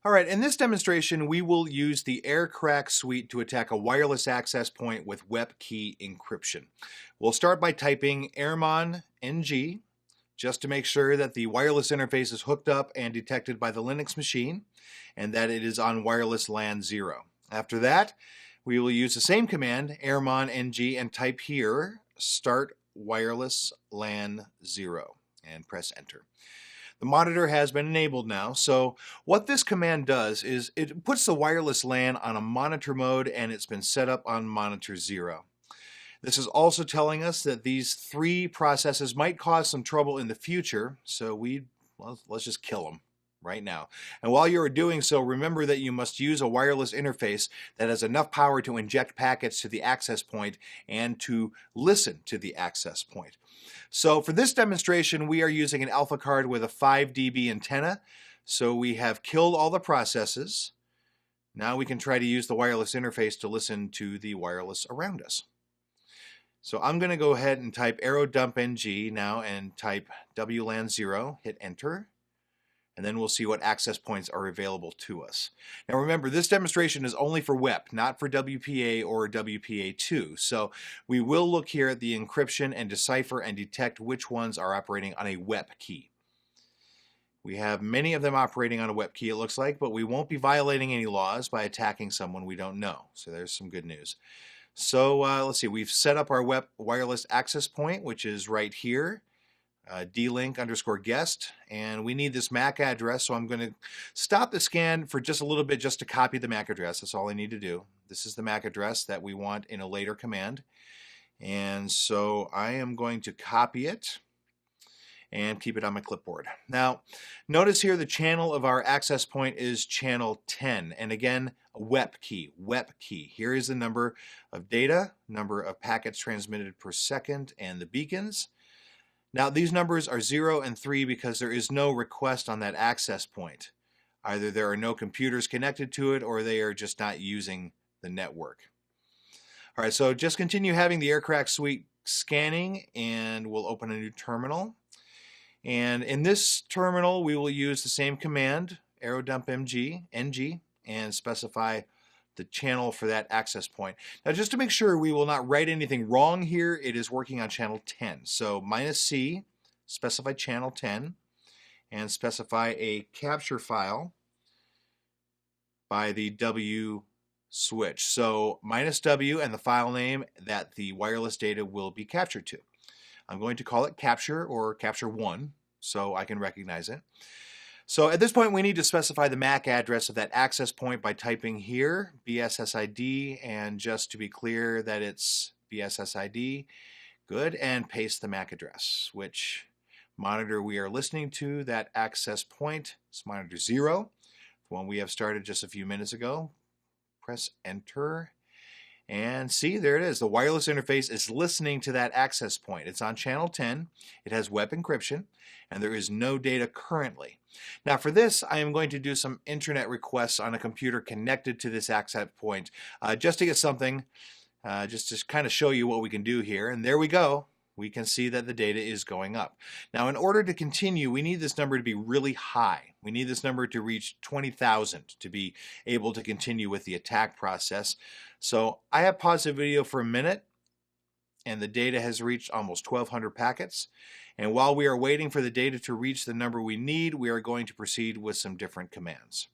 All right, in this demonstration, we will use the AirCrack suite to attack a wireless access point with WEP key encryption. We'll start by typing airmon ng just to make sure that the wireless interface is hooked up and detected by the Linux machine and that it is on wireless LAN 0. After that, we will use the same command, airmon ng, and type here start wireless LAN 0 and press enter. The monitor has been enabled now, so what this command does is it puts the wireless LAN on a monitor mode and it's been set up on monitor 0. This is also telling us that these three processes might cause some trouble in the future, so let's just kill them right now. And while you're doing so, remember that you must use a wireless interface that has enough power to inject packets to the access point and to listen to the access point. So for this demonstration, we are using an alpha card with a 5 dB antenna. So we have killed all the processes. Now we can try to use the wireless interface to listen to the wireless around us. So I'm going to go ahead and type arrow dump ng now and type WLAN 0, hit enter, and then we'll see what access points are available to us. Now remember, this demonstration is only for WEP, not for WPA or WPA2. So we will look here at the encryption and decipher and detect which ones are operating on a WEP key. We have many of them operating on a WEP key, it looks like, but we won't be violating any laws by attacking someone we don't know. So there's some good news. So let's see, we've set up our WEP wireless access point, which is right here, dlink_guest, and we need this MAC address, so I'm going to stop the scan for just a little bit just to copy the MAC address. That's all I need to do. This is the MAC address that we want in a later command, and so I am going to copy it and keep it on my clipboard. Now, notice here the channel of our access point is channel 10, and again, a WEP key, WEP key. Here is the number of data, number of packets transmitted per second, and the beacons. Now, these numbers are 0 and 3 because there is no request on that access point. Either there are no computers connected to it or they are just not using the network. All right, so just continue having the AirCrack suite scanning, and we'll open a new terminal. And in this terminal, we will use the same command, arrow dump ng, and specify the channel for that access point. Now, just to make sure we will not write anything wrong here, it is working on channel 10. So -C, specify channel 10, and specify a capture file by the W switch. So -W and the file name that the wireless data will be captured to. I'm going to call it capture or capture1 so I can recognize it. So at this point we need to specify the MAC address of that access point by typing here BSSID, and just to be clear that it's BSSID, good, and paste the MAC address. Which monitor we are listening to, that access point is monitor 0, the one we have started just a few minutes ago. Press enter. And see, there it is. The wireless interface is listening to that access point. It's on channel 10. It has WEP encryption, and there is no data currently. Now for this, I am going to do some internet requests on a computer connected to this access point, just to get something, just to kind of show you what we can do here. And there we go. We can see that the data is going up. Now, in order to continue, we need this number to be really high. We need this number to reach 20,000 to be able to continue with the attack process. So I have paused the video for a minute, and the data has reached almost 1,200 packets. And while we are waiting for the data to reach the number we need, we are going to proceed with some different commands.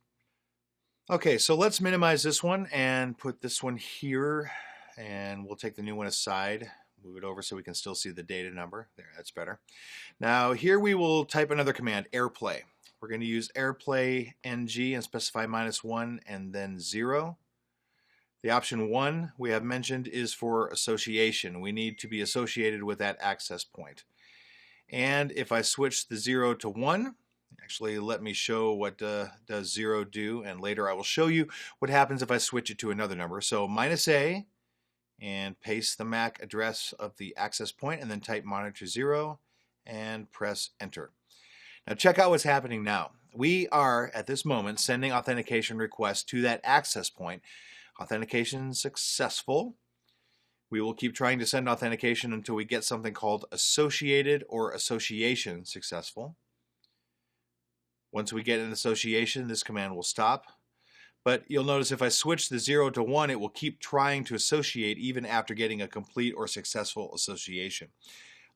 Okay, so let's minimize this one and put this one here, and we'll take the new one aside. Move it over so we can still see the data number. There, that's better. Now here we will type another command, airplay. We're going to use airplay ng and specify -1 and then 0. The option 1 we have mentioned is for association. We need to be associated with that access point. And if I switch the 0 to 1, actually let me show what does 0 do, and later I will show you what happens if I switch it to another number. So -A, and paste the MAC address of the access point, and then type monitor 0 and press enter. Now check out what's happening now. We are at this moment sending authentication requests to that access point. Authentication successful. We will keep trying to send authentication until we get something called associated or association successful. Once we get an association, this command will stop. But you'll notice if I switch the 0 to 1, it will keep trying to associate even after getting a complete or successful association.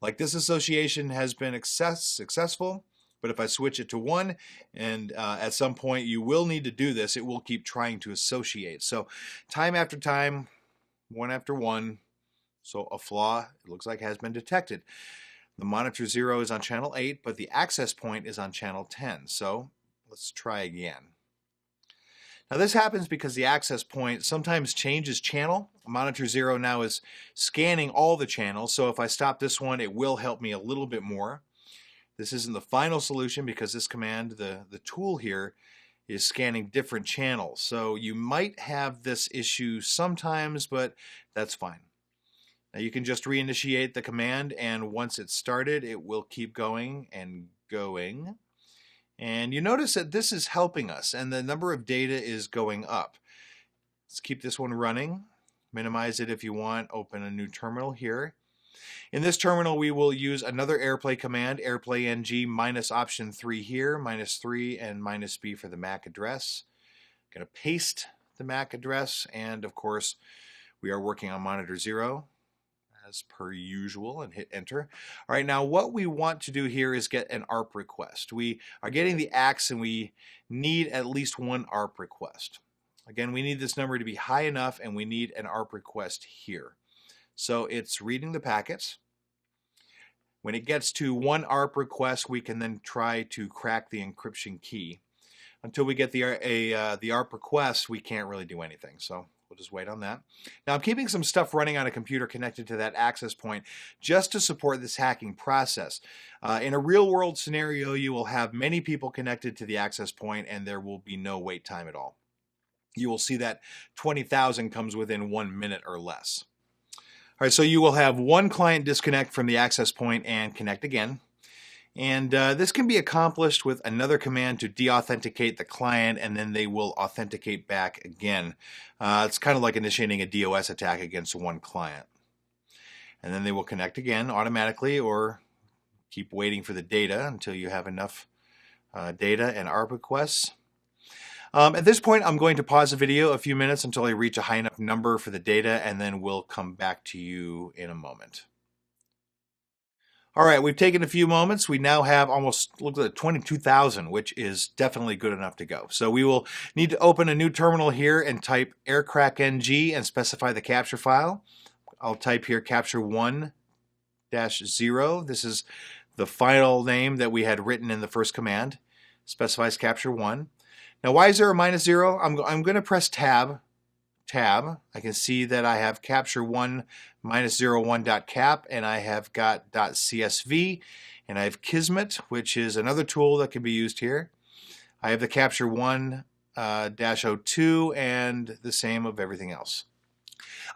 Like this association has been successful, but if I switch it to 1, and at some point you will need to do this, it will keep trying to associate. So time after time, one after one, so a flaw, it looks like, has been detected. The monitor 0 is on channel 8, but the access point is on channel 10. So let's try again. Now this happens because the access point sometimes changes channel. Monitor 0 now is scanning all the channels, so if I stop this one, it will help me a little bit more. This isn't the final solution because this command, the tool here, is scanning different channels. So you might have this issue sometimes, but that's fine. Now you can just reinitiate the command, and once it's started, it will keep going and going. And you notice that this is helping us, and the number of data is going up. Let's keep this one running. Minimize it if you want. Open a new terminal here. In this terminal, we will use another AirPlay command, AirPlay NG minus option 3 here, -3 and -B for the MAC address. I'm going to paste the MAC address, and of course, we are working on monitor 0. As per usual, and hit enter. All right, now what we want to do here is get an ARP request. We are getting the AX and we need at least one ARP request. Again, we need this number to be high enough, and we need an ARP request here. So it's reading the packets. When it gets to one ARP request, we can then try to crack the encryption key. Until we get the ARP request, we can't really do anything. So we'll just wait on that. Now I'm keeping some stuff running on a computer connected to that access point just to support this hacking process. In a real world scenario, you will have many people connected to the access point and there will be no wait time at all. You will see that 20,000 comes within 1 minute or less. All right, so you will have one client disconnect from the access point and connect again. And this can be accomplished with another command to deauthenticate the client, and then they will authenticate back again. It's kind of like initiating a DOS attack against one client. And then they will connect again automatically, or keep waiting for the data until you have enough data and ARP requests. At this point, I'm going to pause the video a few minutes until I reach a high enough number for the data, and then we'll come back to you in a moment. All right, we've taken a few moments. We now have almost, look at 22,000, which is definitely good enough to go. So we will need to open a new terminal here and type aircrackng and specify the capture file. I'll type here capture1-0. This is the file name that we had written in the first command. Specifies capture1. Now, why is there a -0? I'm going to press tab. I can see that I have capture1 -01.cap, and I have got .csv, and I have Kismet, which is another tool that can be used here. I have the capture1 -02 and the same of everything else.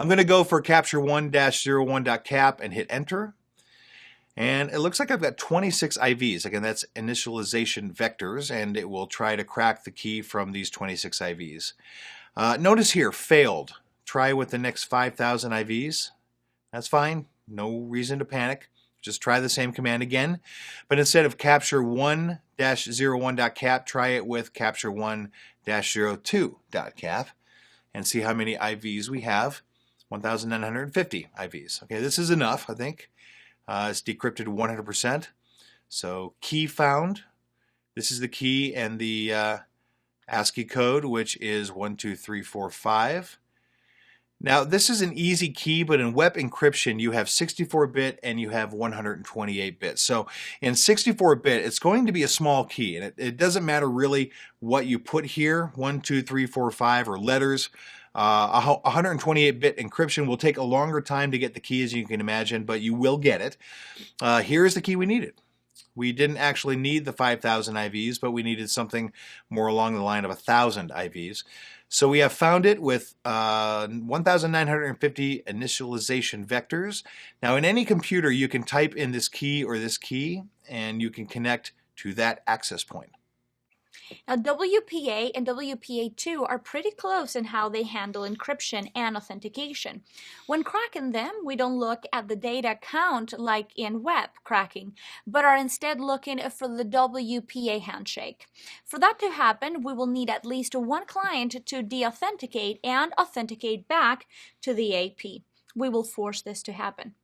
I'm going to go for capture1-01.cap and hit enter. And it looks like I've got 26 IVs. Again, that's initialization vectors, and it will try to crack the key from these 26 IVs. Notice here, failed. Try with the next 5,000 IVs. That's fine. No reason to panic. Just try the same command again. But instead of capture1-01.cap, try it with capture1-02.cap and see how many IVs we have. 1,950 IVs. Okay, this is enough, I think. It's decrypted 100%. So key found. This is the key and the ASCII code, which is 12345. Now this is an easy key, but in WEP encryption you have 64-bit and you have 128-bit. So in 64-bit it's going to be a small key, and it doesn't matter really what you put here, 1, 2, 3, 4, 5 or letters. 128-bit encryption will take a longer time to get the key, as you can imagine, but you will get it. Here's the key we needed. We didn't actually need the 5,000 IVs, but we needed something more along the line of 1,000 IVs. So we have found it with 1,950 initialization vectors. Now in any computer you can type in this key or this key and you can connect to that access point. Now, WPA and WPA2 are pretty close in how they handle encryption and authentication. When cracking them, we don't look at the data count like in web cracking, but are instead looking for the WPA handshake. For that to happen, we will need at least one client to deauthenticate and authenticate back to the AP. We will force this to happen.